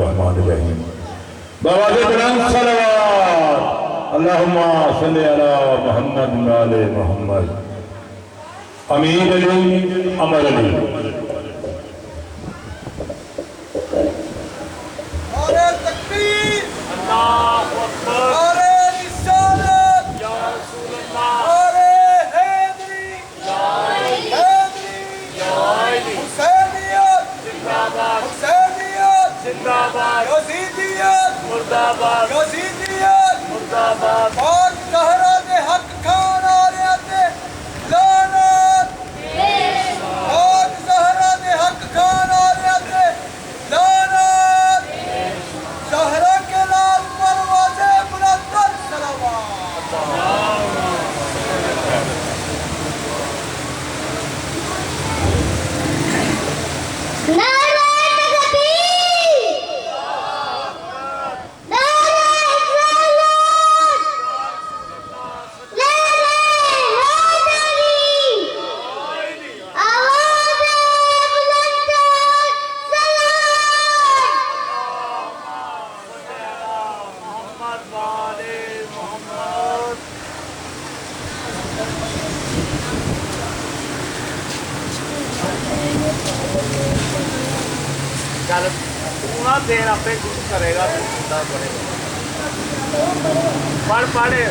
الرحمن الرحیم بآواز بلند صلوات اللہم صلی علی محمد وعلی محمد امیر علی امر علی نعرہ تکبیر اللہ اکبر نعرہ رسالت یا رسول اللہ نعرہ حیدری حسینیت زندہ باد حسینیت زندہ باد یزیدیت مردہ باد یزیدیت مردہ باد پاک زہرا دے حق خان آلیت لعنت پاک زہرا دے حق خان آلیت لعنت زہرا کے لال پروازے بلندر صلوات چل پورا دیر آپ کچھ کرے گا تو پڑے گا پڑھ پڑھے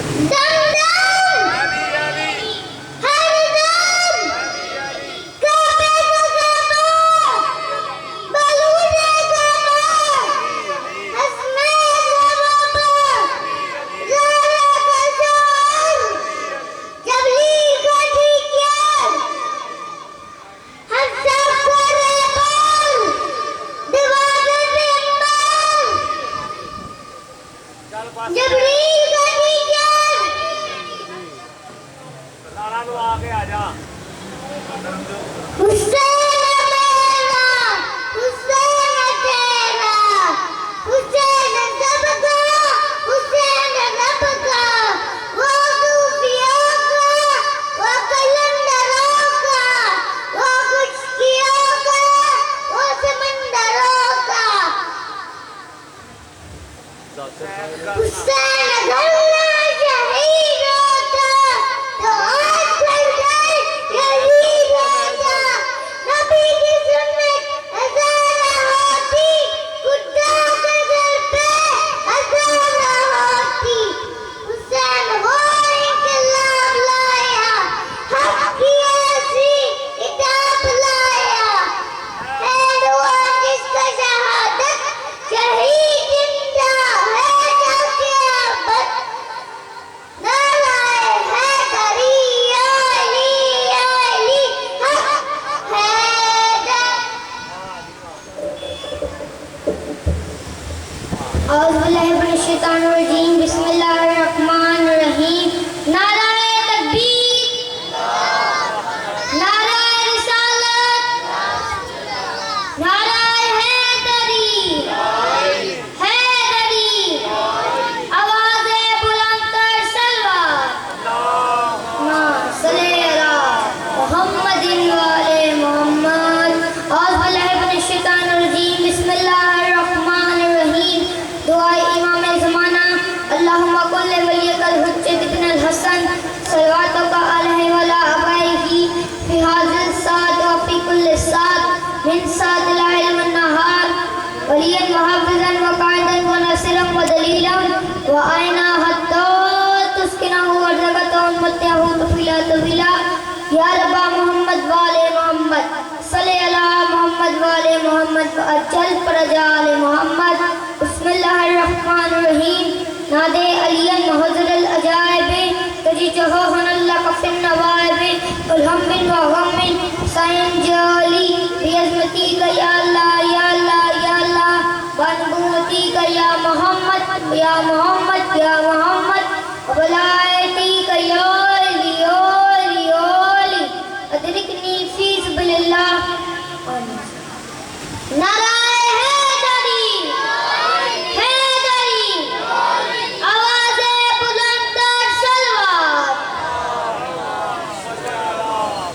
اجل پرجال محمد بسم اللہ الرحمن الرحیم نادے علی محضر العجائب تجی جہو ہن اللہ کفن نوائب الہم بن و غم سائن جالی بیعظمتی کا یا اللہ یا اللہ یا اللہ بانبوتی کا یا محمد یا محمد یا محمد ولایتی کا یا علی علی علی ادرکنی فی سبیل اللہ نعرہ حیدری حیدری آواز بلند صلوات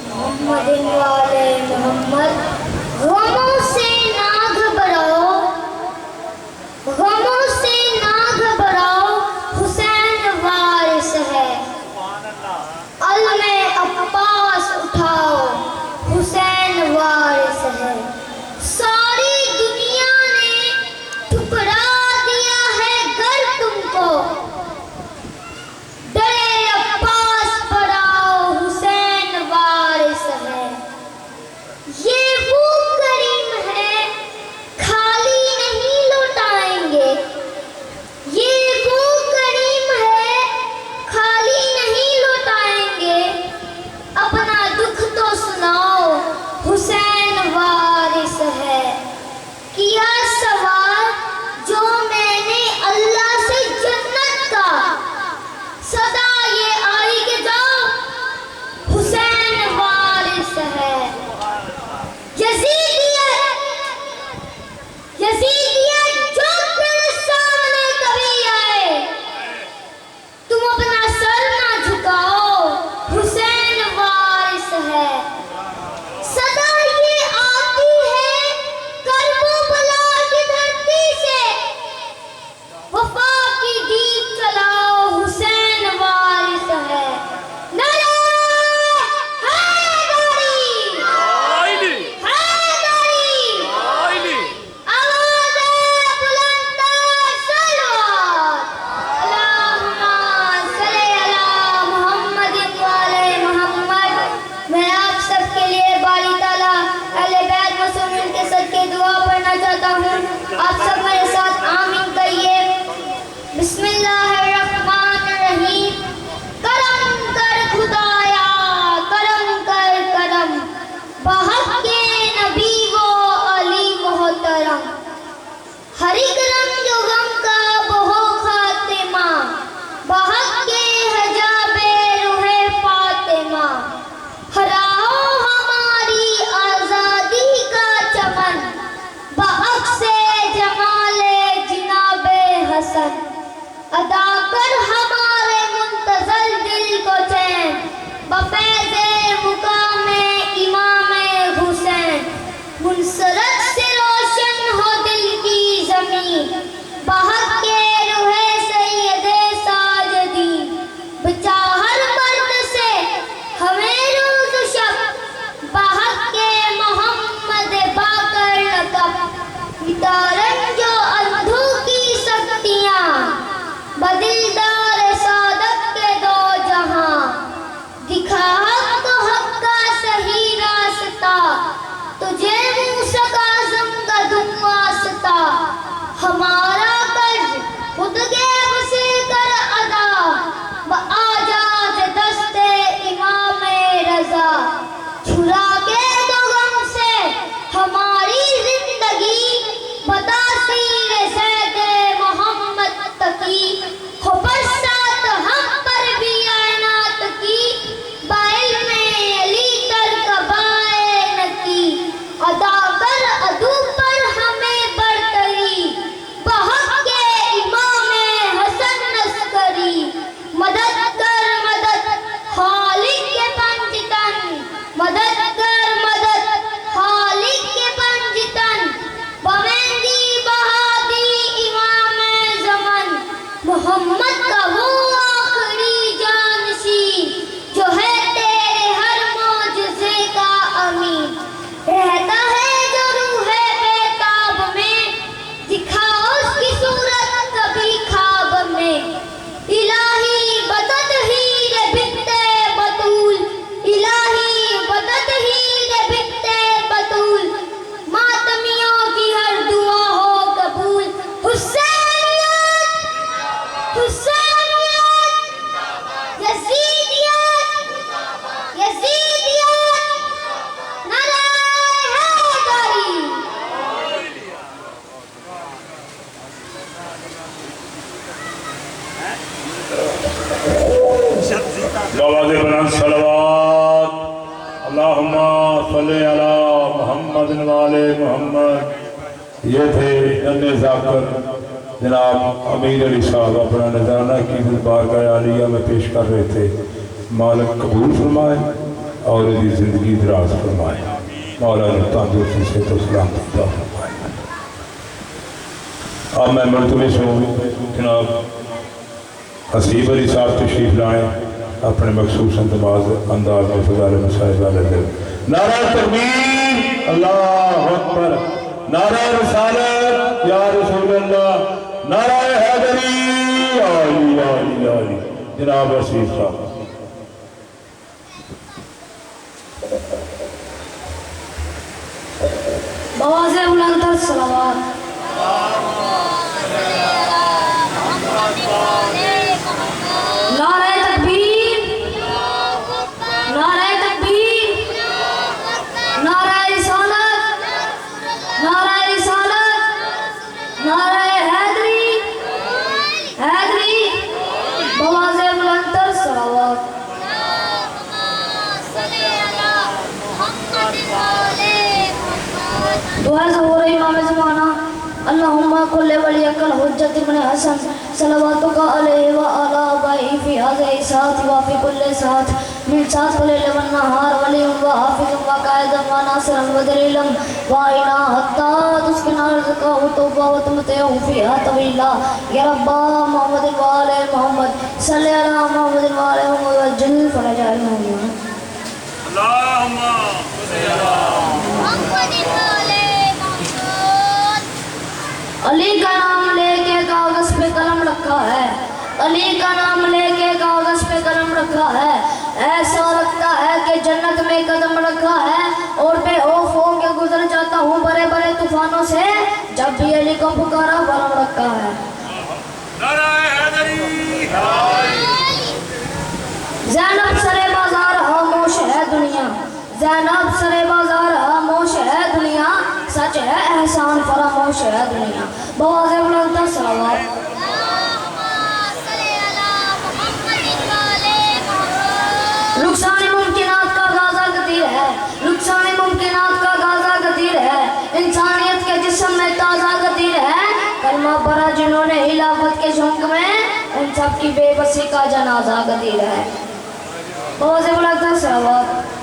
محمد والے محمد غموں سے نہ گھبراؤ بلند صلوات اللہم صلی علی محمد والے محمد. یہ تھے ننھے ذاکر جناب امیر علی صاحب اپنا نذرانہ کی بارگاہ عالیہ میں پیش کر رہے تھے. مالک قبول فرمائے اور یہ زندگی دراز فرمائے. مولا نے تندرستی سے تو سلامتی عطا فرمائے. اب میں مرتبے سے جناب حسیب علی صاحب تشریف لائیں اپنے مخصوص انداز میں فضائل مسائل والے دل. نعرہ تکبیر اللہ اکبر. نعرہ رسالت یا رسول اللہ. نعرہ حیدری علی علی علی. جناب حسیب صاحب. بوازِ بلندتر صلوات. نعرہ تکبیر. نعرہ تکبیر. نعرہ رسالت. نعرہ رسالت. نعرہ حیدری. حیدری. بوازِ بلندتر صلوات. دعا ظہور امام زمانہ. اللہم کل ولیک الحجت ابن حسن صلواتک علیہ وعلا آبائہ فی هذه الساعة وفی کل ساعة من ساعة اللیل والنہار ولی وحافظ وقائد وناصر ودلیلا وعینا حتی تسکن رزقہ توبہ وتمتعہ فیہا طویلا. یا رب محمد وآل محمد صلی علی محمد وآل محمد وجل فرج آل محمد. اللہم صلی علی محمد وآل علی کا نام لے کے کاغذ پہ قلم رکھا ہے. علی کا نام لے کے کاغذ پہ قلم رکھا ہے. ایسا لگتا ہے کہ جنت میں قدم رکھا ہے اور بے خوف ہو کے گزر جاتا ہوں بڑے بڑے طوفانوں سے جب بھی علی کو پکارا قلم رکھا ہے. نعرہ حیدری. زینب سرے بازار خاموش ہے دنیا. زینب سرے بازار خاموش ہے دنیا. سچ ہے احسان فراموش ہے دنیا. بوازِ بلندتر صلوات. رخسان ممکنات کا غازہ گدیر ہے. رخسان ممکنات کا غازہ گدیر ہے. انسانیت کے جسم میں تازہ گدیر ہے. کلمہ پڑھا جنہوں نے خلافت کے شوق میں ان سب کی بے بسی کا جنازہ گدیر ہے. بوازِ بلندتر صلوات.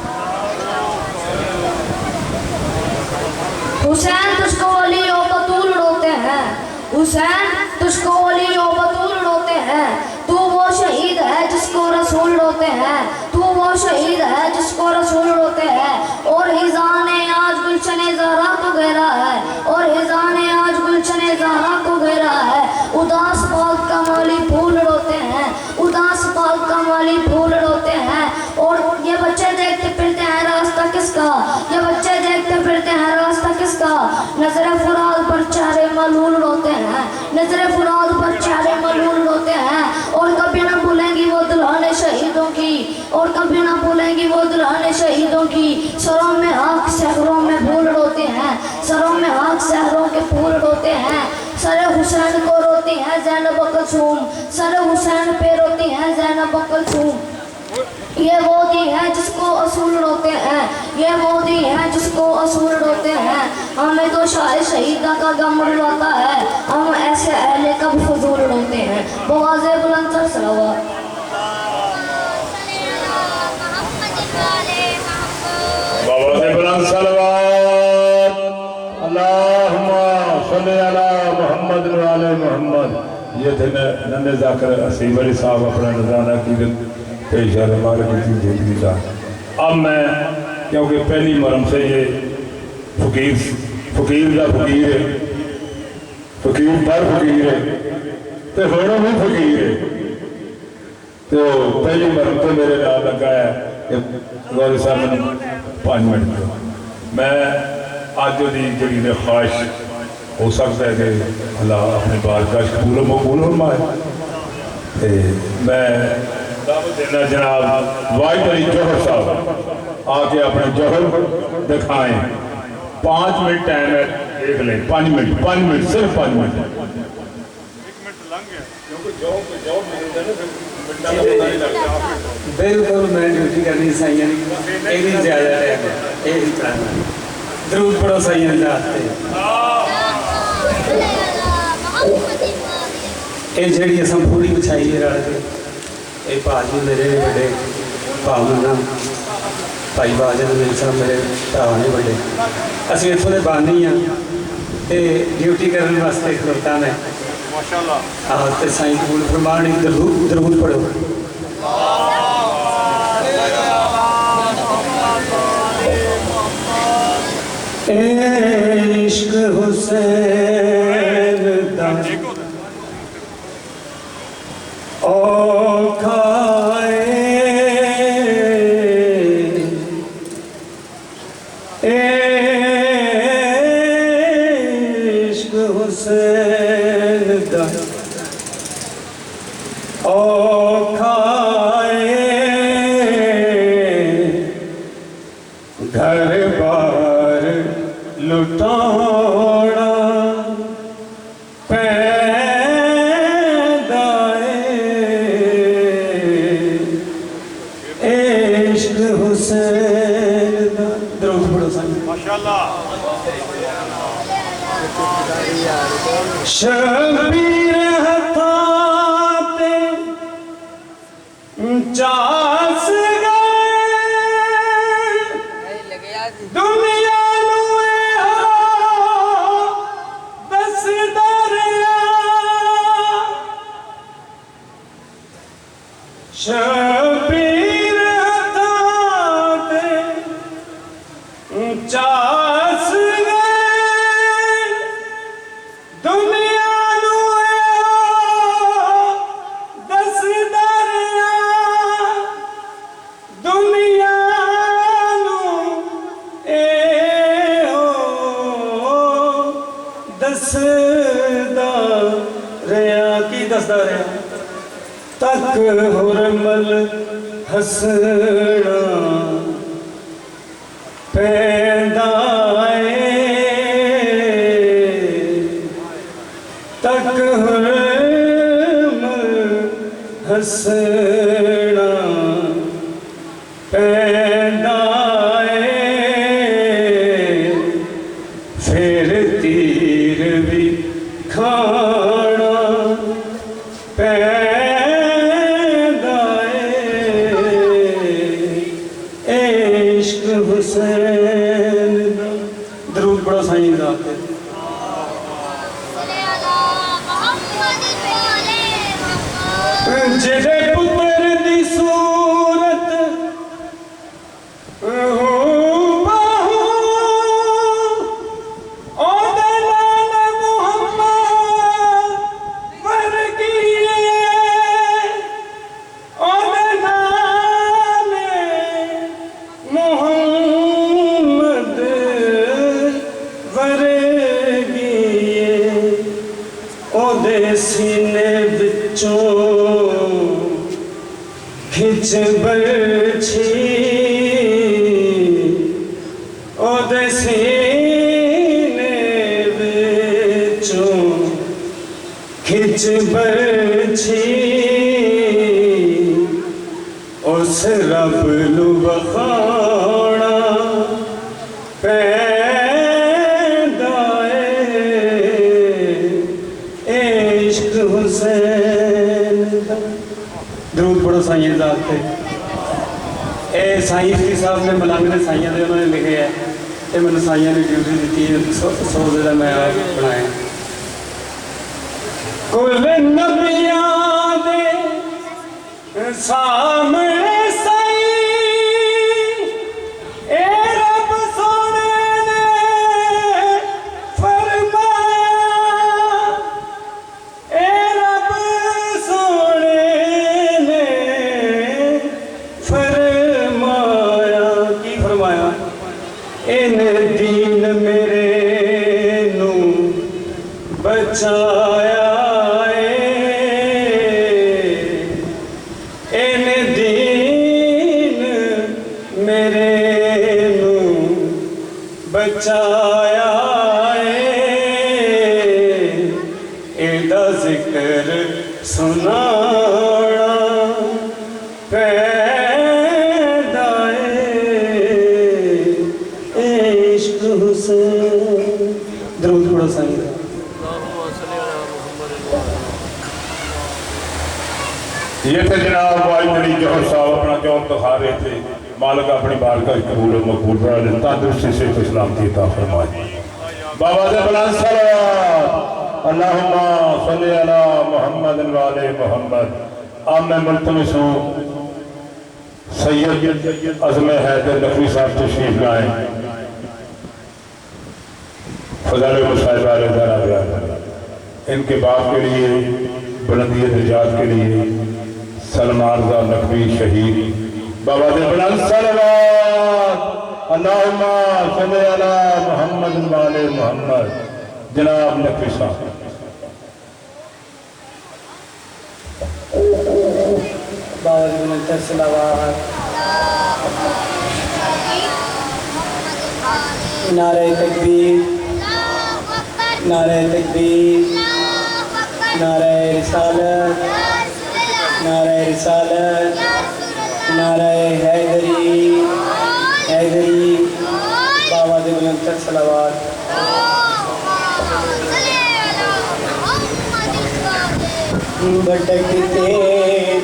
حسین تجھ کو علی و بطول روتے ہیں. حسین تجھ کو علی و بطول روتے ہیں. تو وہ شہید ہے جس کو رسول روتے ہیں. تو وہ شہید ہے جس کو رسول روتے ہیں. اور ہزان آج گلشن زہرا کو گھیرا ہے. اور ہزان آج گلشن زہرا کو گھیرا ہے. اداس پاک کا مالی پھول روتے ہیں. اداس پاک کا مالی پھول روتے ہیں. اور یہ بچے دیکھتے پھرتے ہیں راستہ کس کا. یہ بچے دیکھتے پھرتے ہیں راستہ کس کا. نظر فراد پر چہرے ملول روتے ہیں. نظر فراد پر چہرے ملول روتے ہیں. اور کبھی نہ بھولیں گی وہ دلہن شہیدوں کی. اور کبھی نہ بھولیں گی وہ دلہن شہیدوں کی. سروں میں آنکھ صحروں میں پھول روتے ہیں. سروں میں آنکھ صحروں کے پھول روتے ہیں. سر حسین کو روتی ہیں زینب کلثوم. سر حسین پہ روتی ہیں زینب کلثوم. یہ وہ دی ہے جس کو اصول روتے ہیں. یہ وہ دی ہے جس کو اصول روتے ہیں. ہمیں تو شاہ شہیدہ کا غم رلاتا ہے. ہم ایسے اہل کب فضول روتے ہیں. بوازِ بلندتر صلوات. بوازِ بلند صلوات. اللہم صلی علی محمد وعلی محمد. یہ تھے ننھے ذاکر حسیب علی صاحب اپنا نذرانہ کی پیش ہے ہمارے کی زندگی کا. اب میں کیونکہ پہلی مرم سے یہ فقیر دا فقیر ہے. فقیر پر فقیر ہے تو ہونا بھی فقیر ہے. تو پہلی مرم تو میرے نام لگا ہے کہ غوری صاحب نے 5 منٹ دیا. میں آج جو جڑی نے خواہش ہو سکتا ہے کہ اللہ اپنے بارگاہ قبول و مقبول فرمائے. میں دعوت دینا جناب واحد علی جوہر صاحب آ کے اپنے جوہر دکھائیں. 5 منٹ ٹائم ہے دیکھ لیں. 5 منٹ صرف 5 منٹ. 1 منٹ لنگ بالکل میں ڈیوٹی کرنی سائیاں یہ بھی زیادہ ٹائم ہے یہ بھی پڑھانا درود پڑھو سائیاں جاتے یہ جڑی اصل پوری بچھائی ہے رل کے یہ بھاجی میرے بڑے بھاونا بھائی باجن میرے صاحب میرے بھرا نے بڑے اسی اتوں کے بانی ہاں تے ڈیوٹی کرنے واسطے کھلوتا میں آہ تے سائیں قبول فرمانی درود پڑھو عشق حسین دا اوکھائے عشق حسین دا اوکھائے گھر بار لٹانا پیدا عشق حسین دا درود پڑھو سائیں ماشاءاللہ شبیر ہتھاتے چاس گئے دنیا نوے ہو دس دریا شبیر ہتھاتے چاس گئے دنیا نوے ہو دس دریا دنیا نو اے ہو دس دریا کی دس دریا تک حرمل ہسنا پیدا تک حرمل ہسنا پیدا پھر تیر بھی کھانا پیدا عشق حسین دا درود پڑھو سائیں ذات جڑے پتر دی صورت سینے بچوں کھچ برچھی او دے سینے بچوں کھچ برچھی اس رب نو بخانا پیدا عشق حسین دا درود پڑھو سائیں ذات پہ اے سائیں افتی صاحب نے ملانگنے سائیں دے انہوں نے لکھے ہے اے میں نے سائیں نے ڈیوٹی دیتی ہے سو زیادہ میں آپ بنائے کل نبیاں دے سامنے سائیں اے رب سونے نے فرمایا اے رب سونے نے فرمایا کی فرمایا ان دین میرے نو بچایا ان دین میرے نو بچایا ਇਹਦਾ ਜ਼ਿਕਰ ਸੁਨਾਣਾ ਪੈਂਦਾ ਏ ਇਸ਼ਕ ਹੁਸੈਨ। ਦਰੂਦ ਪੜੋ ਸਾਈਂ। یہ تھے جناب وائی مری جوہر صاحب اپنا جوہر دکھا رہے تھے. مالک اپنی بارگاہ قبول و مقبول فرما دے، تندرستی سے تو اسلام کی عطا فرمائے. بابا سے بلند صلوات اللہم صلی علی محمد وعلی محمد. اب میں ملتمس ہوں سید عظم حیدر نقوی صاحب تشریف لائیں. فضل مصاحبہ رضا بیان ان کے باپ کے لیے بلندی درجات کے لیے سلمان رضا نقوی شہید. بابا سے بلند صلوات اللہم صلی علی محمد وعلی محمد. جناب نقوی صاحب. بابا سے بلند صلوات. نعرہ تکبیر، نعرہ تکبیر، نعرہ رسالت، نعرہ رسالت، نعرہ حیدری، حیدری. بابا دے بلند تر صلوات. بھٹکتے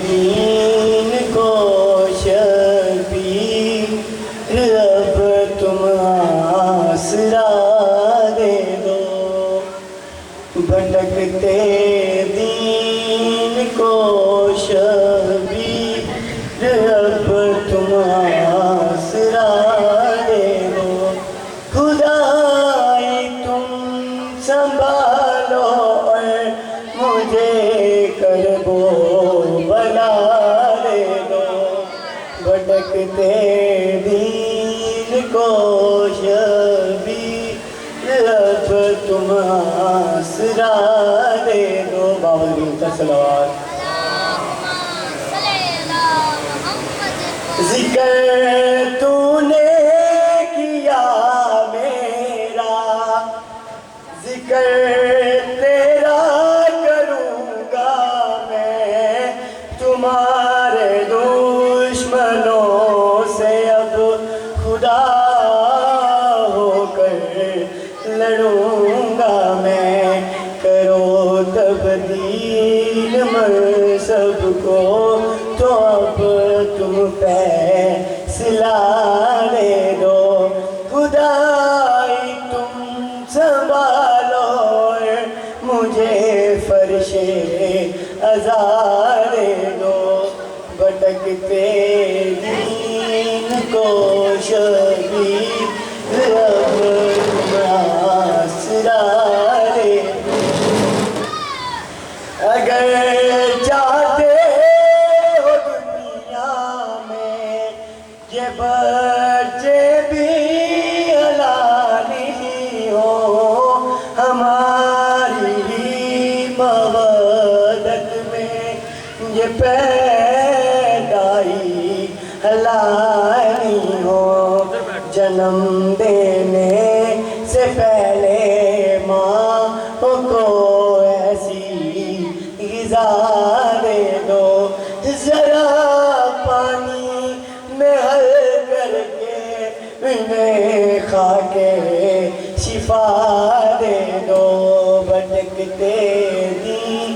دین کو شبیر اب تم آسرا دے دو. بھٹکتے دین کو شبیر اب تم آسرا دے دو. خدائی تم سنبھالو اور مجھے کرب و بلا دے دو. بھٹکتے دین کو شبیر اب تم آسرا دے دو. بابا کی صلوات. ذکر تو نے کیا میرا، ذکر تیرا کروں گا میں. تمہارے دشمنوں سے اب خدا ہو کر لڑوں گا میں. کرو تبدیل منصب کو تو اب تم فیصلہ دے دو. خدائی تم سنبھالو مجھے فرش عزا دے دو. بھٹکتے دین کو شبیر اب تم آسرا دے دو. اگر چاہتے ہو دنیا میں یہ بچے بھی حلالی ہو، ہماری ہی مودت میں یہ پیدائی حلالی ہو. جنم دینے سے پہلے ماں کو ایسی غذا دے دو. ذرا پانی میں حل کر کے انہیں کھا کے شفا دے دو. بھٹکتے دین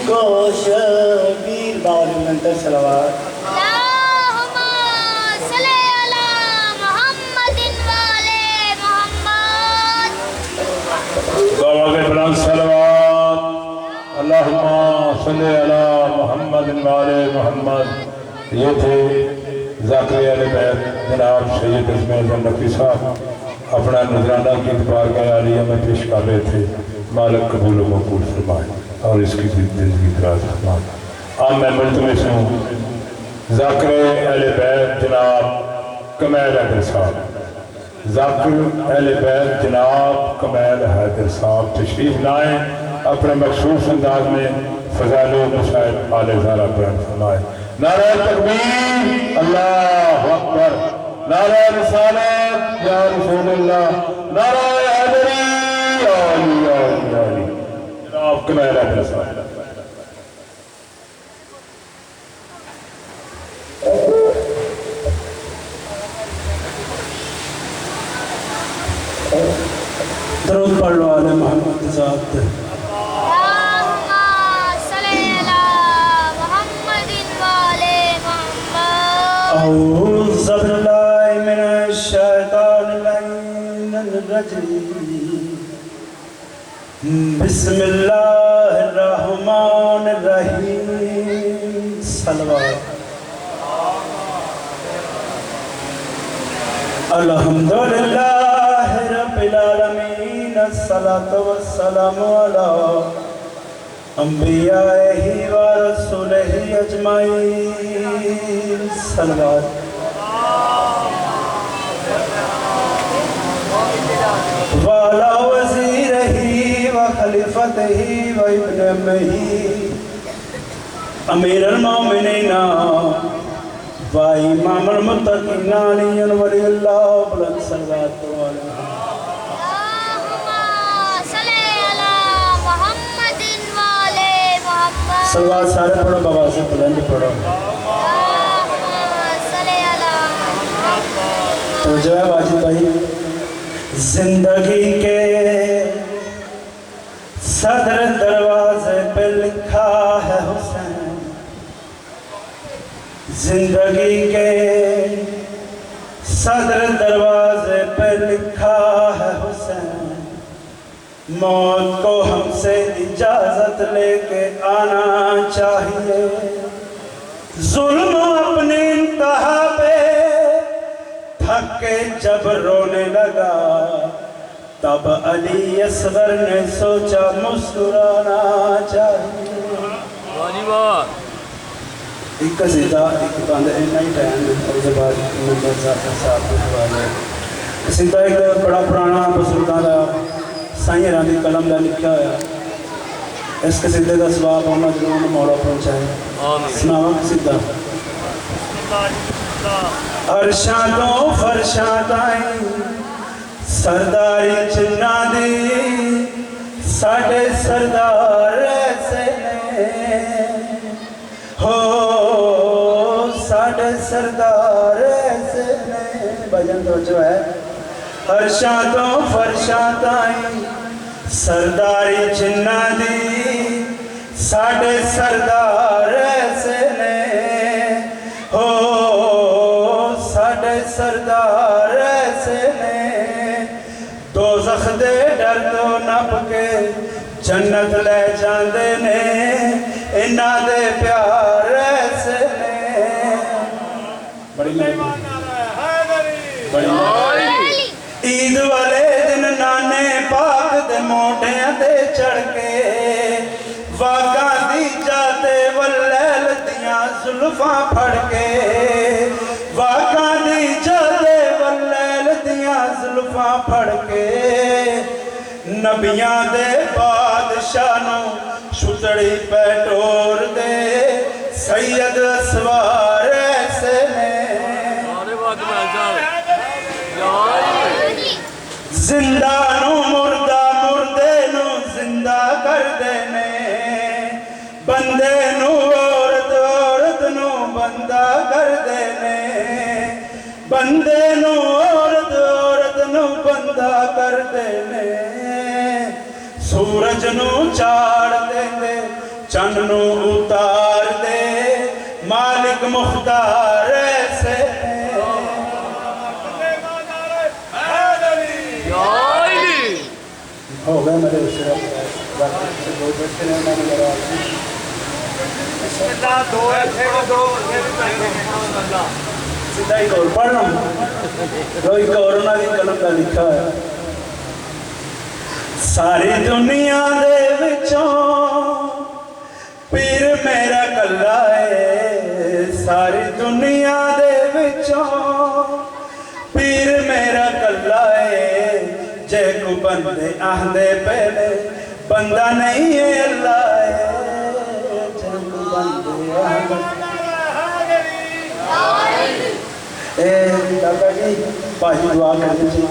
کو شبیر. بابا دے بلند تر صلوات. اللہم صلی علی محمد وعلی محمد. بابا سے بلند صلوات اللہم صلی علی محمد وعلی محمد. یہ تھے ذاکر اہل بیت جناب سید عظم اعظم نقوی صاحب اپنا نذرانہ کی بارگاہ عالیہ میں پیش کر رہے تھے. مالک قبول و مقبول فرمائے اور اس کی زندگی دراز فرمائے. اب میں ملتمس ہوں ذاکر اہل بیت جناب کمیل حیدر صاحب. ذاکر اہل بیت جناب کمیل حیدر صاحب تشریف لائیں. اپنے مخصوص انداز میں فضائل و مصائب آل زہرا بیان فرمائے. نعرہ تکبیر اللہ اکبر، نعرہ رسالت یا رسول اللہ، نعرہ حیدری یا علی یا علی. جناب مکنا ہے رہا صاحب درود پڑھ لو آل محمد کی ذات پہ اللہم صلی علی محمد وآل محمد اعوذ باللہ من الشیطان اللعین الرجیم بسم اللہ الرحمن الرحیم صلوات الحمدللہ رب العالمین الصلاة والسلام علی انبیائہ و رسولہ اجمعین صلوات وعلا وزیرہ و خلیفتہ و ابن امہ امیر المومنین و امام المتقین علی ولی اللہ بلند صلوات علیہ صلوات سارے پڑھو بابا سے بلند پڑھو تو جو ہے واجد بھائی زندگی کے صدر دروازے پہ لکھا ہے حسین زندگی کے صدر دروازے پہ لکھا ہے حسین موت کو ہم سے اجازت لے کے آنا چاہیے ظلم اپنی انتہا پہ تھک کے جب رونے لگا تب علی اصغر نے سوچا مسکرانا چاہیے ایک قصیدہ ایک باندھ اینا ہی ٹائم اور اس بعد نمبر ذاکر صاحب کے حوالے قصیدہ ایک بڑا پرانا بزرگاں دا سائیں راندی قلم دا لکھا ہے اس قصیدے کا ثواب محمد جنہوں مولا پہنچائے سناوا قصیدہ ارشادوں فرشاد آئیں سرداری چنہ دی ساڑھے سردار ایسے نے ہو ساڑھے سردار ایسے نے بھجن تو جو ہے ارشادوں فرشاد آئیں سرداری چنہ دی ساڑھے سردار ایسے نے ہو ساڑھے سردار ایسے نے دوزخ دے ڈر تو نپ کے جنت لے جاندے نے انہاں دے پیار ایسے نے بڑی مہربانی عید والے دن نانے پاک دے موٹیاں دے چڑھ کے واقعہ دی جاتے واللیل دیاں زلفاں پھڑ کے واقعہ دی جاتے واللیل دیاں زلفاں پھڑ کے نبیاں دے بادشاہوں چھتڑی پہ ٹور دے سید اسوار ایسے نے زندہ نو مردہ مردے نو زندہ کر دینے بندے نو عورت عورت نو بندہ کر دینے بندے نو عورت عورت نو بندہ کر دینے سورج نو چاڑ دے چند نو اتار دے مالک مختار ایسے ہو گئے میرے اسرائیل باقی سے دو بچے نے میں نے لگا سیدھا ایک اور پڑھ رہا ہوں ایک اور انہوں نے کلم کا لکھا ہے ساری دنیا دے وچوں پیر میرا کلا ہے ساری دنیا دے وچوں پیر میرا کلا ہے جے کو بندے آہدے پہلے بندہ نہیں ہے اللہ ہے جے کو بندے آہدے دادا جی پاہی دعا کرنے جی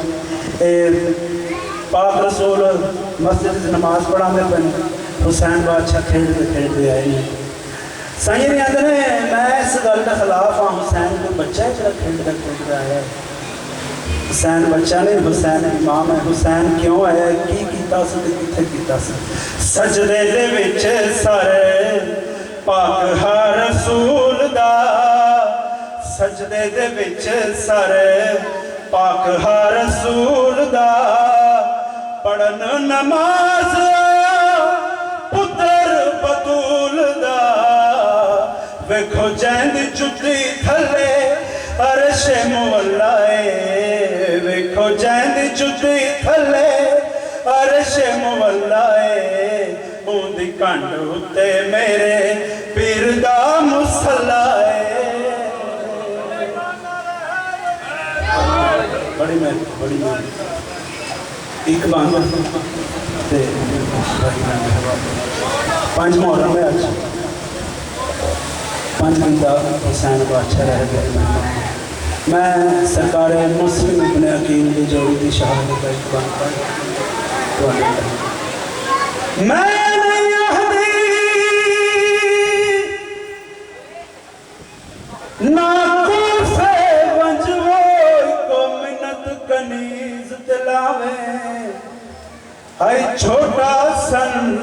پاک رسول مسجد سے نماز پڑھانے پہنے حسین بادشاہ کھیلتے آئے ہیں سائیں نے آدھے میں اس گل کے خلاف ہاں حسین کو بچہ ہے جڑا کھیلتا آیا ہے حسین بچہ نہیں حسین امام ہے حسین کیوں آیا ہے کی کیتا سی تے کتھے کیتا سی سجدے دے وچ سارے پاک ہر رسول دا سجدے دے وچ سارے پاک ہر رسول دا پڑھن نماز پتر بطول دا ویکھو جیند جتی تھلے عرش مولا ویکھو جیند جتی تھلے عرش مولا اون دی کنڈ اتے میرے پیر دا مصلا بڑی بڑی ایک بانگ پانچ محرم ہے آج 5 گھنٹہ حسین بادشاہ رہ گئے میں سرکار مسلم ابن عقیل کی جوڑی کی شہادت کا ایک بانگ پڑھ میں نہیں احدی نہ کوفے ونجوئی کو منت کنیز دلاویں ہائی چھوٹا سن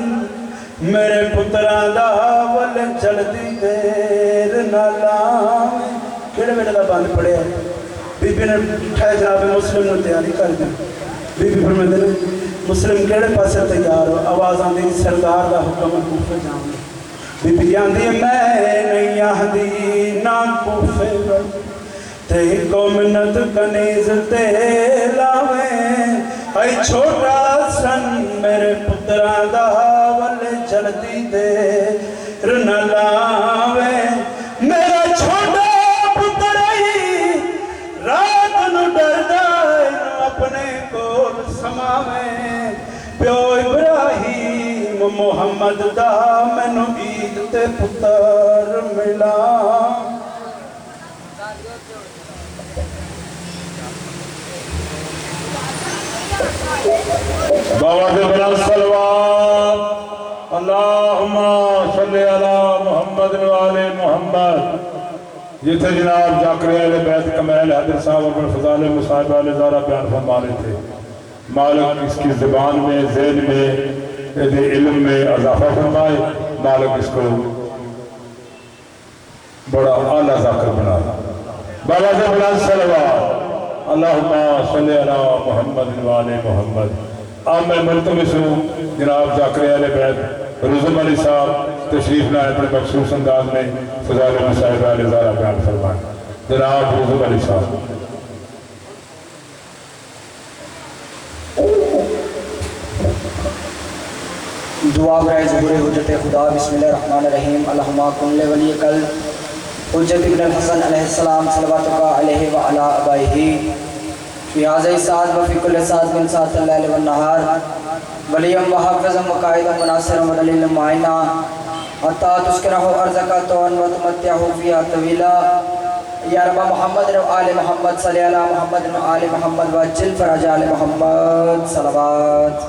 میرے پتران دا ول جلدی دیر نہ لاویں کیڑے بیٹے دا باندھ پڑے ہیں بی بی نے ٹھائے جناب مسلم نے تیاری کر دی بی بی فرمائے دے مسلم کیڑے پاسے تیار ہو آواز آن دی سردار دا حکم کوفے جاؤں بی بی آن دی میں نہیں آہدی نا کوفے تے کو منت کنیز تے لاویں اے چھوٹا سن میرے پتران دا ول جلدی دیر نہ لاویں میرا چھوٹا پتر رات نو ڈردا اپنے کول سماویں پیو ابراہیم محمد دا مینوں عید تے پتر ملا بابا کے بلند صلوات اللہم صلی علی محمد و آل محمد جتنے جناب جاکر اہل بیت کمیل حضر صاحب اور فضال مصاحب علیہ زارہ بیان فرما رہے تھے مالک اس کی زبان میں ذہن میں علم میں اضافہ فرمائے مالک اس کو بڑا اعلیٰ ذاکر بنا بابا کے بلند صلوات اللہم صلی علی محمد و آل محمد اب میں ملتمس ہوں جناب جاکر اہل بیت رزم علی صاحب تشریف لائے اپنے مخصوص انداز میں فضائل مصاحب علیہ زارہ بیان فرمائے جناب رزم علی صاحب دعا برائے ظہور حجت خدا بسم اللہ الرحمن الرحیم اللہم کن ولی کل حجت ابن الحسن علیہ السلام صلواتک علیہ وعلا ابائہ فی حاضر ساتھ وفی کل ساتھ من ساتھ اللیل والنہار ولیم وحافظم وقائدم وناصرم ودلیل معینہ حتی تسکنہ ارزکا توان وتمتعہ فیہا طویلہ یا رب محمد و آل محمد صلی اللہ محمد و آل محمد وجل فرج آل محمد صلوات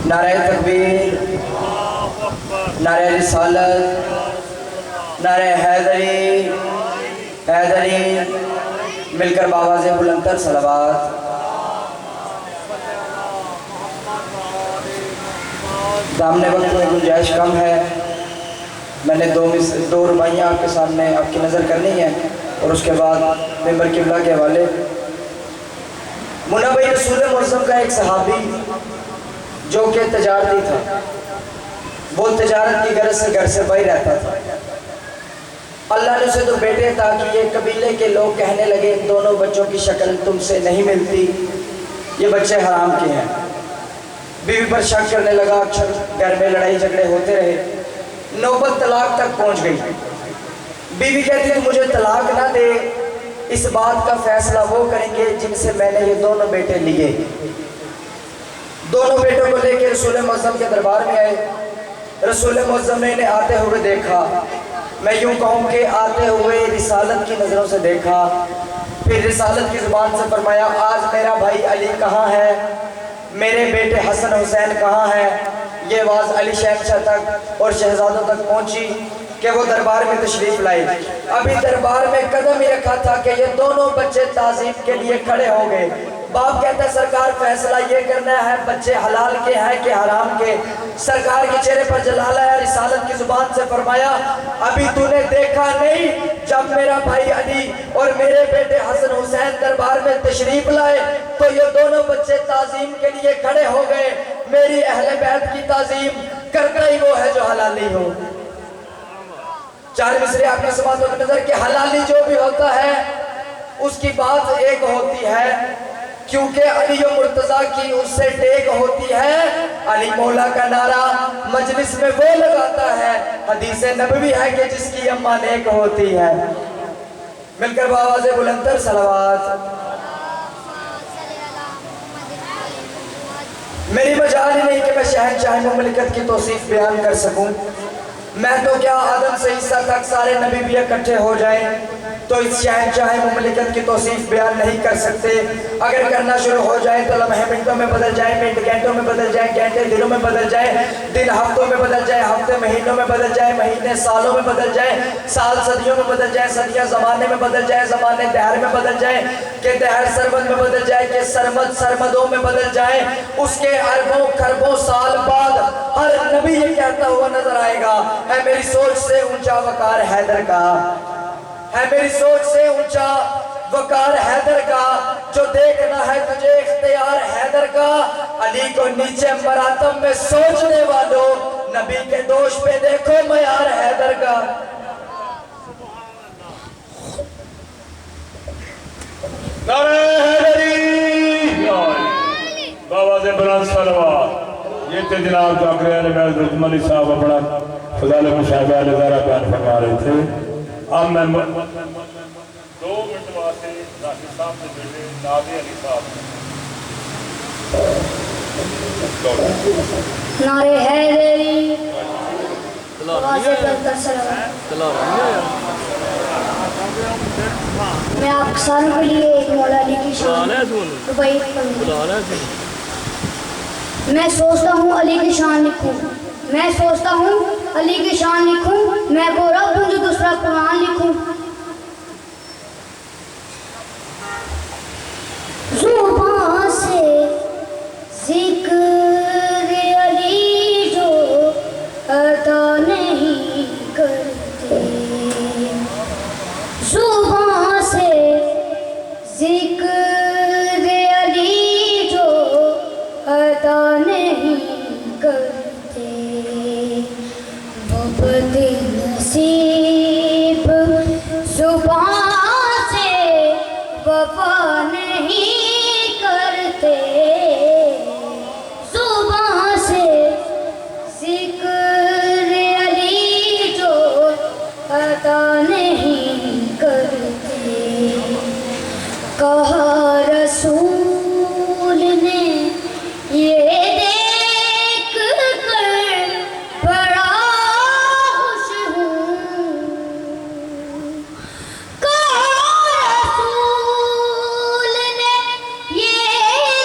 نعرہ تکبیر نعرہ رسالت نعرہ حیدری حیدری مل کر باواز بلندتر صلوات دامنے وقت میں گنجائش کم ہے میں نے دو رباعیاں آپ کے سامنے آپ کی نظر کرنی ہے اور اس کے بعد ممبر قبلہ کے حوالے منابع رسول معظم کا ایک صحابی جو کہ تجارتی تھا وہ تجارت کی غرض سے گھر سے باہر رہتا تھا اللہ نے اسے تو بیٹے تاکہ یہ قبیلے کے لوگ کہنے لگے ان دونوں بچوں کی شکل تم سے نہیں ملتی یہ بچے حرام کے ہیں بیوی پر شک کرنے لگا گھر میں لڑائی جھگڑے ہوتے رہے نوبت طلاق تک پہنچ گئی بیوی کہتی تو مجھے طلاق نہ دے اس بات کا فیصلہ وہ کریں گے جن سے میں نے یہ دونوں بیٹے لیے دونوں بیٹوں کو لے کے رسول معظم کے دربار میں آئے رسول معظم نے انہیں آتے ہوئے دیکھا میں یوں کہوں کہ آتے ہوئے رسالت کی نظروں سے دیکھا پھر رسالت کی زبان سے فرمایا آج میرا بھائی علی کہاں ہے میرے بیٹے حسن حسین کہاں ہیں؟ یہ آواز علی شہنشاہ تک اور شہزادوں تک پہنچی کہ وہ دربار میں تشریف لائے. ابھی دربار میں قدم ہی رکھا تھا کہ یہ دونوں بچے تعظیم کے لیے کھڑے ہو گئے. باپ کہتا ہے سرکار فیصلہ یہ کرنا ہے بچے حلال کے ہیں کہ حرام کے. سرکار کے چہرے پر جلال ہے, رسالت کی زبان سے فرمایا ابھی تو نے دیکھا نہیں جب میرا بھائی علی اور میرے بیٹے حسن حسین دربار میں تشریف لائے تو یہ دونوں بچے تعظیم کے لیے کھڑے ہو گئے. میری اہل بیت کی تعظیم کرتا ہی وہ ہے جو حلالی ہو. چار مصرے آپ نے سماعتوں کی نظر کہ حلالی جو بھی ہوتا ہے اس کی بات ایک ہوتی ہے, کیونکہ علی و مرتضیٰ کی اس سے ٹیک ہوتی ہے. علی مولا کا نعرہ مجلس میں وہ لگاتا ہے, حدیث نبوی ہے کہ جس کی اماں نیک ہوتی ہے. مل کر بآواز بلندر صلوات. میری مجال ہی نہیں کہ میں شہنشاہ مملکت کی توصیف بیان کر سکوں. میں تو کیا آدم سے عیسیٰ تک سارے نبی بھی اکٹھے ہو جائیں تو اس شہنشاہ مملکت کی توصیف بیان نہیں کر سکتے. اگر کرنا شروع ہو جائے تو لمحے منٹوں میں بدل جائیں, منٹ گھنٹوں میں بدل جائیں, گھنٹے دنوں میں بدل جائیں, دن ہفتوں میں بدل جائیں, ہفتے مہینوں میں بدل جائیں, مہینے سالوں میں بدل جائیں, سال صدیوں میں بدل جائیں, صدیاں زمانے میں بدل جائیں, زمانے دہر میں بدل جائیں, کہ دہر سرمد میں بدل جائے, کہ سرمد سرمدوں میں بدل جائیں. اس کے اربوں کھربوں سال بعد ہر نبی یہ کہتا ہوا نظر آئے گا ہے میری سوچ سے اونچا وقار حیدر کا, ہے میری سوچ سے اونچا وقار حیدر کا, جو دیکھنا ہے تجھے اختیار حیدر کا. علی کو نیچے مراتب میں سوچنے والوں نبی کے دوش پہ دیکھو معیار حیدر کا. نعرہ حیدری بابا سے بلند صلوات. یہ تھے جناب جاکر علی محض رحمانی صاحب اپنا فضال مشاہدہ نظارہ بیان فرما رہے تھے. اب میں 2 منٹ واسطے راشد صاحب سے بیٹے نادی علی صاحب. نعرہ حیدری آواز بلندر صلوات. میں آپ ساروں کے لیے ایک مولا علی کی شان ربائی میں سوچتا ہوں علی کی شان لکھوں, میں سوچتا ہوں علی کی شان لکھوں, میں وہ رب ہوں جو دوسرا قرآن لکھوں. زبان سے ذکر علی جو عطا نہیں کرتے, زبان سے ذکر علی جو عطا نہیں کرتے, وہ بد نصیب زبان سے وفا نہیں کرتے, زبان سے ذکر علی جو عطا نہیں کرتے. کہا رسول نے یہ دیکھ کر بڑا خوش ہوں, کہا رسول نے یہ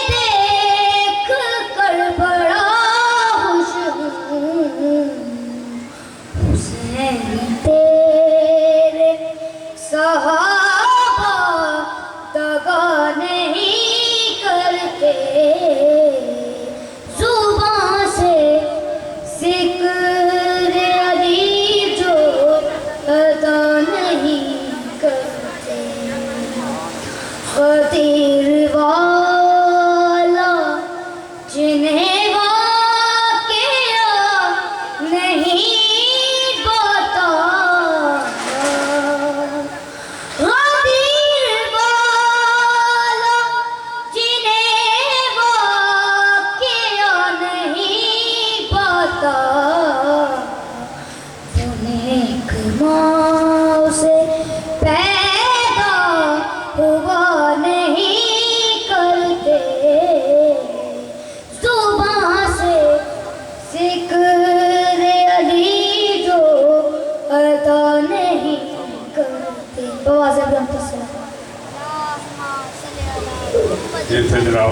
دیکھ کر بڑا خوش ہوں. حسین تیرے صحابہ دغا نہیں کرتے, زبان سے ذکر علی جو عطا نہیں کرتے. خطیر والا جنہیں واقعہ نہیں بتا, خطیر والا جنہیں واقعہ نہیں پتا, نیک ماں سے پیدا ہوا نہیں کرتے, زبان سے ذکر علی جو عطا نہیں کرتے. بواز بلند صلوات. یہ تھے جناب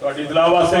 ਤੁਹਾਡੀ ਇਤਲਾਹ ਵਾਸਤੇ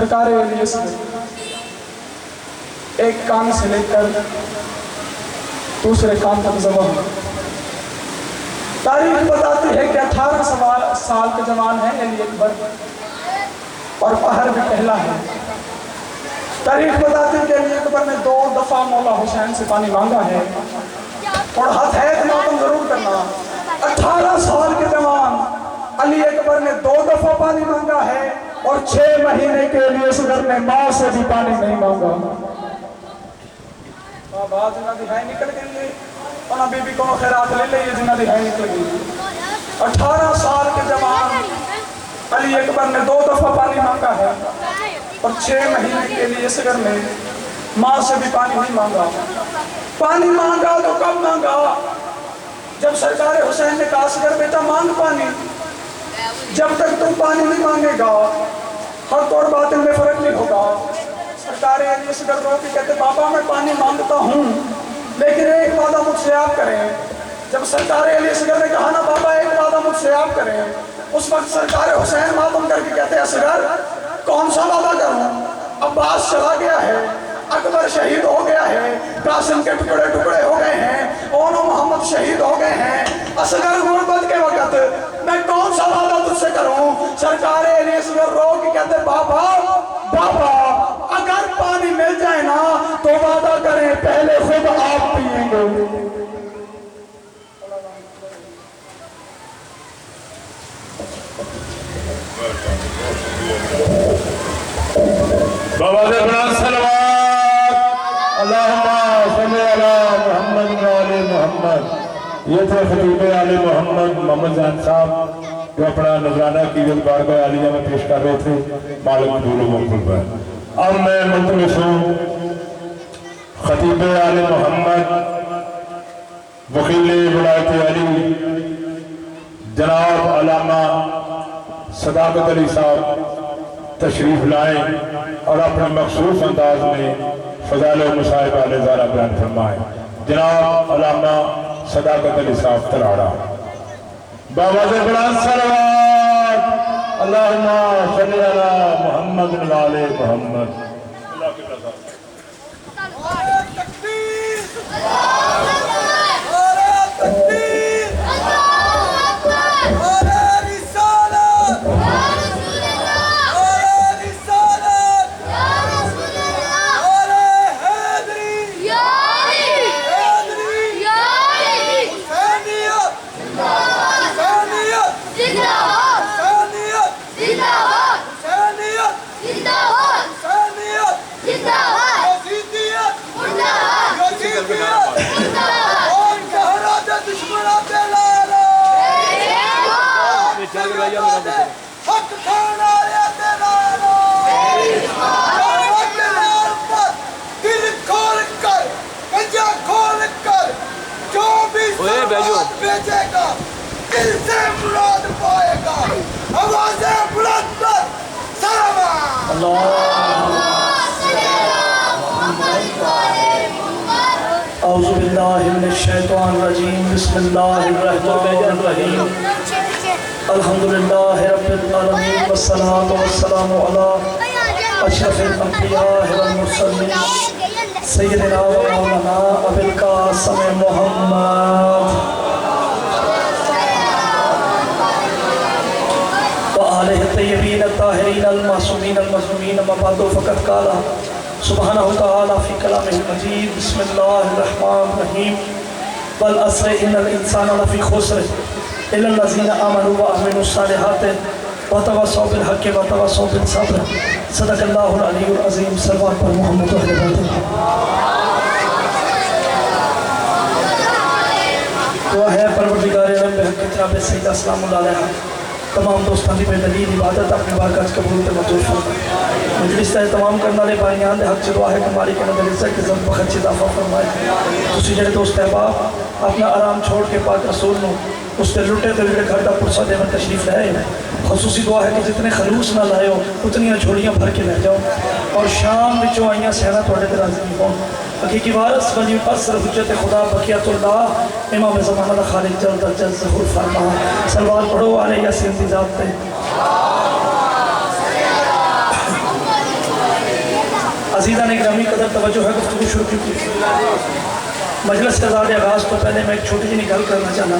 سرکار علیہ السلام ایک کان سے لے کر دوسرے کان تک ذبح ہوئے۔ تاریخ بتاتی ہے کہ 18 سال کے جوان ہیں علی اکبر، اور پہر بھی پہلا ہے۔ تاریخ بتاتی ہے کہ علی اکبر نے 2 دفعہ مولا حسین سے پانی مانگا ہے، اور ہاتھ ہے تو ماتم ضرور کرنا۔ 18 سال کے جوان علی اکبر نے 2 دفعہ پانی مانگا ہے، اور 6 مہینے کے لیے اصغر نے ماں سے بھی پانی نہیں مانگا۔ بات جنہ دہائی نکل گئی، اور بی بی کو خیرات لے لئیے جنہ دہائی نکل گئی۔ 18 سال کے جوان علی اکبر نے 2 دفعہ پانی مانگا ہے، اور 6 مہینے کے لیے اصغر نے ماں سے بھی پانی نہیں مانگا۔ پانی مانگا تو کب مانگا؟ جب سرکار حسین نے کہا اصغر بیٹا مانگ پانی، جب تک تم پانی نہیں مانگے گا حق اور باطل میں فرق نہیں ہوگا۔ سرکار علی اصغر رو کے کہتے بابا میں پانی مانگتا ہوں، لیکن ایک وعدہ مجھ سے آپ کریں۔ جب سرکار علی اصغر نے کہا نا بابا ایک وعدہ مجھ سے آپ کریں، اس وقت سرکار حسین ماتم کر کے کہتے اصغر کون سا وعدہ کروں؟ عباس چلا گیا ہے، اکبر شہید ہو گیا ہے، قاسم کے ٹکڑے ٹکڑے ہو گئے ہیں، اونو محمد شہید ہو گئے ہیں، اصغر غربت کے وقت میں کون سا وعدہ تجھ سے کروں؟ سرکار علی اصغر رو کے کہتے بابا اگر پانی مل جائے نا تو وعدہ کریں پہلے خود آپ پیئیں گے۔ بابا سے بلند صلوات اللہم صلی علی محمد و آل محمد۔ یہ تھے خطیب آل محمد محمد زین صاحب جو اپنا نذرانہ قیمت بارگاہ عالیہ میں پیش کر رہے تھے، مالک دول و مقبول پر۔ اب میں ملتمس ہوں خطیب آل محمد وکیل ولایت علی جناب علامہ صداقت علی صاحب تشریف لائیں اور اپنے مخصوص انداز میں فضائل و مصائب علیہ زارہ بیان فرمائیں۔ جناب علامہ صداقت علی صاحب تلاڑا۔ بابا سے بلند صلوات اللہم صلی علی محمد و آل محمد۔ اعوذ باللہ من الشیطان الرجیم بسم اللہ الرحمن الرحیم الحمدللہ رب العالمین والصلاة والسلام علی اشرف الانبیاء والمرسلین سیدنا و مولانا ابی القاسم محمد وآلہ الطیبین الطاہرین المعصومین المظلومین مبعد فقط قالا سبحانہ وتعالی فی کلامہ المجید بسم اللہ الرحمن الرحیم والعصر ان الانسان لفی خسر الا الذین آمنوا وعملوا الصالحات وتواصوا بالحق وتواصوا بالصبر صدق اللہ العلی العظیم صلوات پر محمد و اہل بیت دعا ہے پروردگار عالم بحق جناب سیدہ اسلام اللہ علیہ تمام دوستان دی بے دلیل عبادت اپنے بارگاہ قبول تے منظور فرمائے۔ مجلس کا اہتمام کرنے والے بھائیان دے حق سے دعا ہے کہ مالک نظر عزت کے ذنب بخش عطا فرمائے۔ تسی جڑے دوست احباب اپنا آرام چھوڑ کے پاک رسول نو اس تے لٹے تے گھر دا پرسہ دے میں تشریف لائے۔ خصوصی دعا ہے کہ جتنے خلوص نہ لائے ہو اتنی جھوڑیاں بھر کے لے جاؤ اور شام وچوں آئیاں سہنا تواڈے تے راضی ہوں۔ حقیقی وارث ولی اثر حجت خدا بقیت اللہ امام زمانہ خالق جلد جلد ظہور فرما۔ صلوات پڑھو علیہ یاسین دی ذات تے عزیزان گرامی قدر توجہ ہے گفتگو شروع کی مجلس کے آزاد آغاز تو پہلے میں ایک چھوٹی جی گل کرنا چاہنا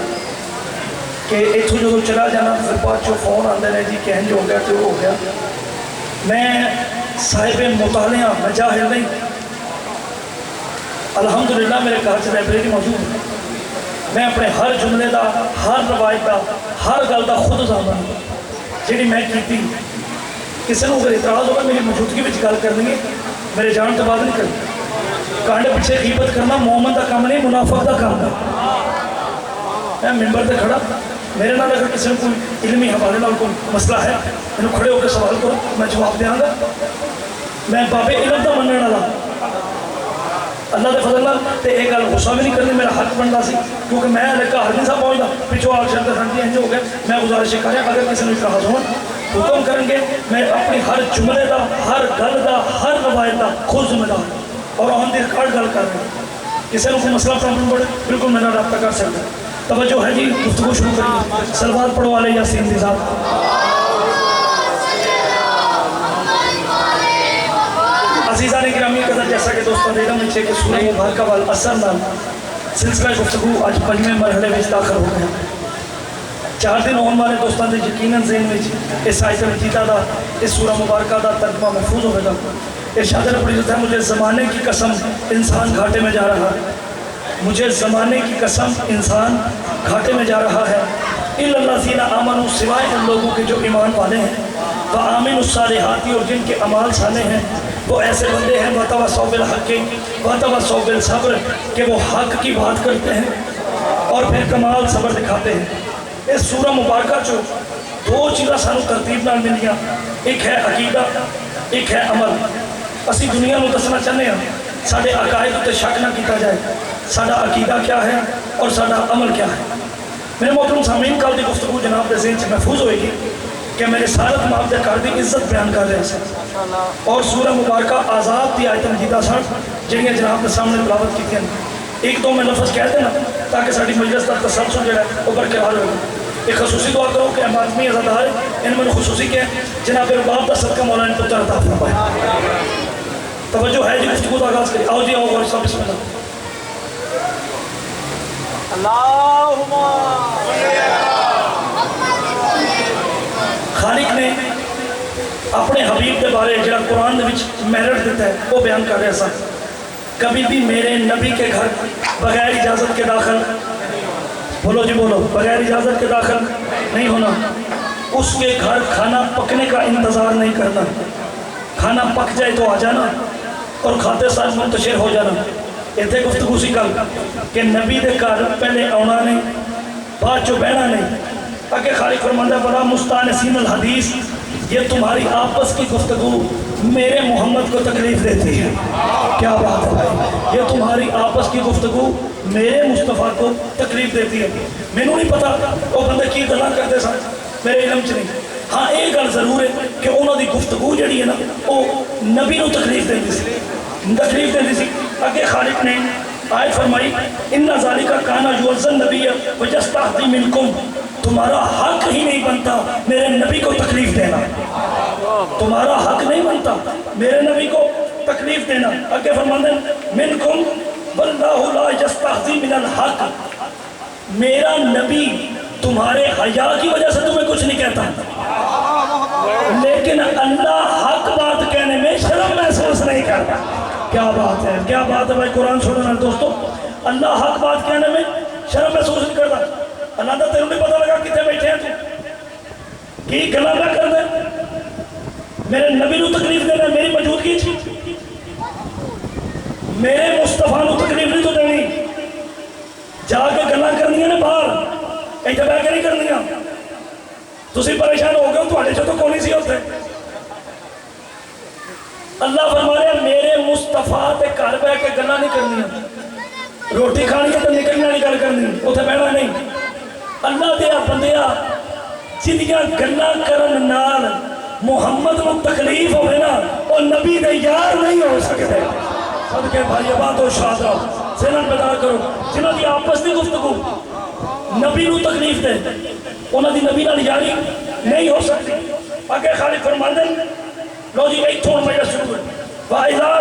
کہ اتوں جو چلا جانا پھر بعد چو فون آتے ہیں جی کہیں ہو گیا تو ہو گیا. میں صاحب مطالعہ میں جاہل نہیں. الحمدللہ میرے گھر سے لائبریری موجود ہے. میں اپنے ہر جملے دا ہر روایت دا ہر گل دا خود ضامن جی میں کی کسی نے اگر اعتراض ہوگا میری موجودگی میں گل کرنی ہے میرے جان تو بعد نہیں کرنی. کانڈ پیچھے غیبت کرنا مومن دا کام نہیں منافق دا کام ہے. میں ممبر تے کھڑا میرے نال اگر کسی نے کوئی علمی حوالے نال کوئی مسئلہ ہے میں کھڑے ہو کے سوال کرو میں جواب دیاں گا. میں بابے علم دا مننے والا اللہ دے فضل نال تے ایک گل غصہ بھی نہیں کرنی میرا حق بنتا سی کیونکہ میں گھر نہیں سا پہنچتا پچھو آگ شرط سنتی انج ہو گیا. میں گزارش کر رہا اگر کسی نے اعتراض ہو حکم کریں گے میں اپنی ہر جملے دا ہر گل دا ہر روایت دا خود ذمہ دار اور آن دی ریکارڈ گل کر رہا ہوں. کسی نے کوئی مسئلہ پرابلم پڑے بالکل میرا رابطہ کر سکتا. توجہ ہے جی گفتگو شروع کریے. سلوات پڑھو والے یاسین دی ذات. عزیزان گرامی قدر جیسا کہ دوستان دیکھا مجھے کہ سورہ مبارکہ والاثر نام سلسلہ گفتگو آج پنجویں مرحلے میں داخل ہو گیا. 4 دن ہونے والے دوستان دے یقیناً ذہن میں اس آیت مجیدہ دا اس سورہ مبارکہ دا ترجمہ محفوظ ہوئے گا. ارشاد رب العزت ہے مجھے زمانے کی قسم انسان گھاٹے میں جا رہا ہے. مجھے زمانے کی قسم انسان گھاٹے میں جا رہا ہے. الا الذین آمنوا سوائے ان لوگوں کے جو ایمان والے ہیں وآمنوا الصالحات اور جن کے اعمال صالح ہیں وہ ایسے بندے ہیں وتواصوا بالحق وتواصوا بالصبر کہ وہ حق کی بات کرتے ہیں اور پھر کمال صبر دکھاتے ہیں. اس سورہ مبارکہ جو 2 چیزاں سانو ترتیب نال ملیاں ایک ہے عقیدہ ایک ہے عمل. اسی دنیا کو دسنا چاہتے ہیں سارے عقائد تے شک نہ کیتا جائے سارا عقیدہ کیا ہے اور سارا عمل کیا ہے. میرے محترم سامعین کل دی گفتگو جناب کے ذہن سے محفوظ ہوئے گی کہ میرے سارت ماپ دے کار دی عزت بیان کر رہے ہیں اور سورہ مبارکہ آزاد دی آیت مجیدہ سن جنہیں جناب کے سامنے تلاوت کی ہیں. 1-2 میں لفظ کہہ دینا تاکہ ساری مجلس کا تسلسل جو ہے وہ برقرار ہوگا. ایک خصوصی دعا کرو کہ ماتمی عزادار ان میں خصوصی کہ جناب باپ کا صدقہ مولانا پتر عطا فرمائے. توجہ ہے جی گفتگو کا آغاز کریں. آؤ جی آؤ غور صاحب بسم اللہ. خالق نے اپنے حبیب کے بارے جڑا قرآن دے وچ میرٹ دیتا ہے وہ بیان کر رہے سن. کبھی بھی میرے نبی کے گھر بغیر اجازت کے داخل بولو جی بولو بغیر اجازت کے داخل نہیں ہونا. اس کے گھر کھانا پکنے کا انتظار نہیں کرنا. کھانا پک جائے تو آ جانا اور کھاتے ساتھ منتشر ہو جانا. اتنے گفتگو سی کل کہ نبی دے گھر پہلے آنا نہیں بعد چو بہنا نہیں. اگے خالق فرماندہ بڑا مستانسین الحدیث یہ تمہاری آپس کی گفتگو میرے محمد کو تکلیف دیتی ہے. کیا بات ہے بھائی یہ تمہاری آپس کی گفتگو میرے مصطفیٰ کو تکلیف دیتی ہے. میں نے نہیں پتا وہ بندے کی گلا کرتے سن میرے علم چ نہیں. ہاں ایک گل ضرور ہے کہ انہوں دی گفتگو جڑی ہے نا وہ نبی نو تکلیف دیتی سی. اگے خالق نے آیت فرمائی ان ذالک کان یعظ النبی ویستحیی منکم تمہارا حق ہی نہیں بنتا میرے نبی کو تکلیف دینا. تمہارا حق نہیں بنتا میرے نبی کو تکلیف دینا. اگے فرماتے ہیں منکم واللہ لا یستحیی من الحق میرا نبی تمہارے حیا کی وجہ سے تمہیں کچھ نہیں کہتا لیکن اللہ حق بات کہنے میں شرم محسوس نہیں کرتا. کیا بات ہے کیا بات ہے بھائی قرآن سننا دوستو. اللہ حق بات کہنے میں شرم محسوس نہیں کرتا. اللہ کا تیروں نہیں پتا لگا کتنے بیٹھے ہیں تو کی گلا نہ کر دے میرے نبی نو تکلیف دینا میری موجودگی میرے مصطفیٰ نو تکلیف نہیں تو دینی. جا کے گلا کرنی نے باہر ایتھے بہ کے نہیں کرنی. تسی پریشان ہو گئے تھوڑے چ تو کون سی ہوتے. اللہ فرما رہا ہے میرے مصطفیٰ تے گھر بہ کے گلا نہیں کرنی. روٹی کھانی ہے تو نکلنا نہیں گل کرنی اتنے بہنا نہیں. اللہ دیا بندیا جنیاں گلا کرن نال محمد نو تکلیف ہوئے نا اور نبی دے یار نہیں ہو سکتے. صدقے بھائی بات ہو شاد رہو سینن بیدار کرو جنہوں کی آپس دی گفتگو نبی نو تکلیف دے انہوں دی نبی نال یاری نہیں ہو سکتی. آگے خالق فرماندے لو جی ایتھوں مجلس شروع ہے وَإِذَا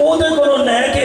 ਉਹਦੇ ਕੋਲੋਂ ਲੈ ਕੇ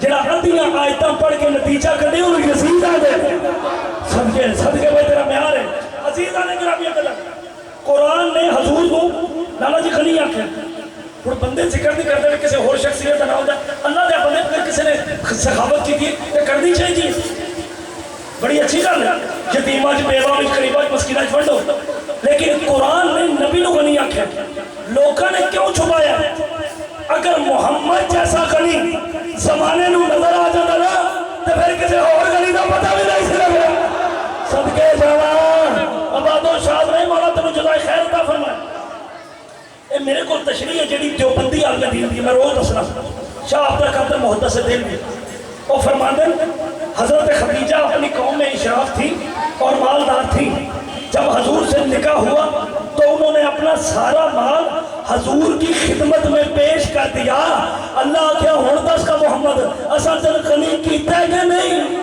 جڑا ادیاں آیتاں پڑھ کے نتیجہ کڈے انہوں یزید آ دے صدقے میں تیرا معیار ہے عزیزاں نے گرامی قدر قرآن نے حضور کو لالا جی خلی آکھیا ہن بندے ذکر نہیں کرتے کسی اور شخصیت کا نام اللہ دے بندے اگر کسی نے سخاوت کی تھی تو کرنی چاہیے بڑی اچھی گل ہے یتیماں بیواں غریباں مسکیناں فنڈو لیکن قرآن نے نبی نو غنی آکھیا لوکاں نے کیوں چھپایا اگر محمد جیسا غنی زمانے نو نظر آ جاتا نا تو پھر کسی اور غنی کا پتہ بھی نہیں سی لگا صدقے جاواں آباد و شاد رہے مولا تینوں جزائے خیر عطا فرمائے اے میرے کو تشریح ہے جڑی دیوبندی عالم دین دی میں روز دسنا شاہ عبد القادر محدث دل بھی وہ فرماتے ہیں حضرت خدیجہ اپنی قوم میں اشراف تھی اور مالدار تھی جب حضور سے نکاح ہوا تو انہوں نے اپنا سارا مال حضور کی خدمت میں پیش کر دیا اللہ کیا ہون دس کا محمد اسا تل غنی کیتا ہے کہ نہیں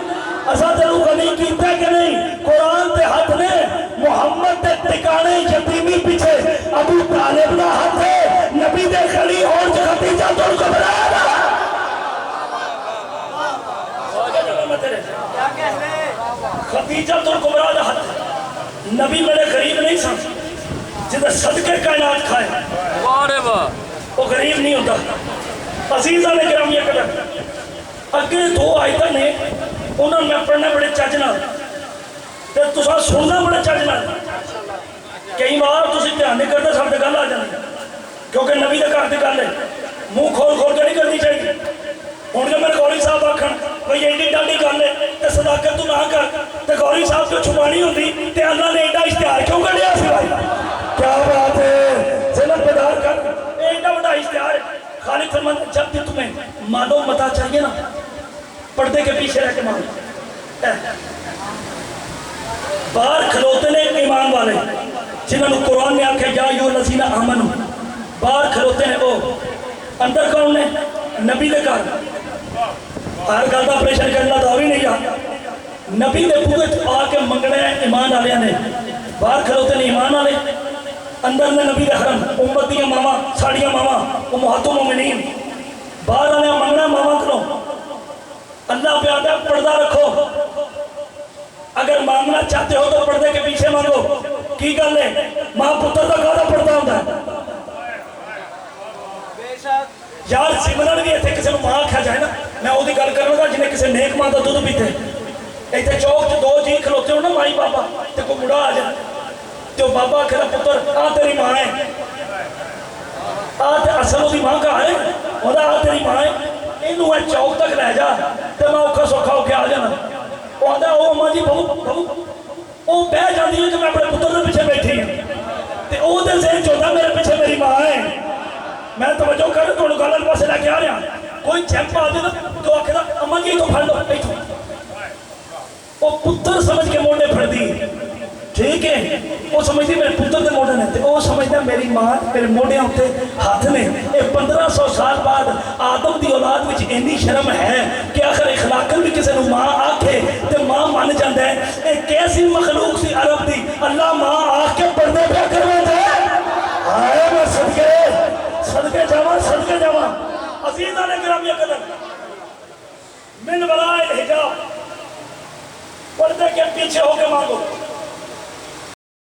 اسا تل غنی کیتا ہے کہ نہیں قرآن تے ہاتھ نے محمد تے ٹکانے یتیمی پیچھے ابو طالب دا ہاتھ ہے نبی دے خلی اور خدیجہ تو گھبرایا نا خدیجہ تو گھبرایا دا ہاتھ نبی میرے غریب نہیں سن جدھر صدقے کائنات کھائے وہ غریب نہیں ہوتا عزیزہ نے گرامی قدر اگے دو آیتیں نے انہوں نے پڑھنا بڑے چاجنا تے تساں سننا بڑے چاجنا کئی بار تسی دھیان نہیں کرتے سب گل آ جاندی کیونکہ نبی دے گھر دی گل ہے منہ کھول کھول کے نہیں کرنی چاہیے ہوں جو میرے گوری صاحب آکھن بھئی ایڈی ڈاڈی گل ہے تے صداقت تو نہ کر تے گوری صاحب جو چھپانی ہوندی تے اللہ نے ایڈا اشتہار کیوں کڈیا سی بھائی کیا بات ہے ذلت بیدار کر ایڈا بڑا اشتہار ہے خالق فرماتا جب بھی تمہیں مالو متا چاہیے نا پردے کے پیچھے رہ کے مانگو باہر کھلوتے نے ایمان والے جنہوں نے قرآن میں آکھے یا ایھا الذین آمنو باہر کھلوتے ہیں وہ اندر کون نے نبی دے گھر ہر گل کا آپریشن کرنا دور ہی نہیں آ نبی دے بوئے آ کے منگنا ہے ایمان والے نے باہر کھلوتے نے ایمان والے اندر نے نبی دے حرم امت دیا ماما ساڑیاں ماما امہات المومنین باہر والے منگنا ماما کرو اللہ پہ آتا ہے پردہ رکھو اگر مانگنا چاہتے ہو تو پردے کے پیچھے مانگو کی گل ہے ماں پتر کا گانا پردہ ہوتا ہے یار سمرن بھی ایتھے کسی ماں آکھا جائے نا میں وہ گل کروں گا جنہیں کسی نیک ماں کا دودھ پیتے ایتھے چوک چ دو جی کھلوتے ہو نا مائی بابا تے کوئی مڑا آ جائے تو بابا آکھے پتر آ تیری ماں ہے آ اصل وہ ماں کا ہے وہ آ تیری ماں ہے اینو ہے چوک تک لے جا تے میں اوکھا سوکھا ہو کے آ جانا وہ آتا ہے او ماں جی بہو وہ بہ جاتی ہے کہ میں اپنے پتر کے پیچھے بیٹھی ہوں تے او دے ذہن چوتا میرے پیچھے میری ماں ہے میں توجہ کر تو گل پاسے لے کے آ رہا کوئی چیمپ آ جائے نا تو آکھے گا اما جی تو پھڑ لو وہ پتر سمجھ کے موڑے پھڑ دی ٹھیک ہے وہ سمجھتی میرے پتر دے موڑے نے وہ سمجھتا میری ماں میرے موڑے ہوتے ہاتھ نے یہ 1500 سال بعد آدم دی اولاد وچ اینی شرم ہے کہ آخر اخلاقاً بھی کسی نے ماں آکھے تے ماں مان جاندا ہے یہ کیسی مخلوق سی عرب دی اللہ ماں آکھ کے پردے پہ کروا دے آئے میں صدقے جاواں عزیزاں نے گرامی قدر من ورائے الحجاب پردے کے پیچھے ہو کے مانگو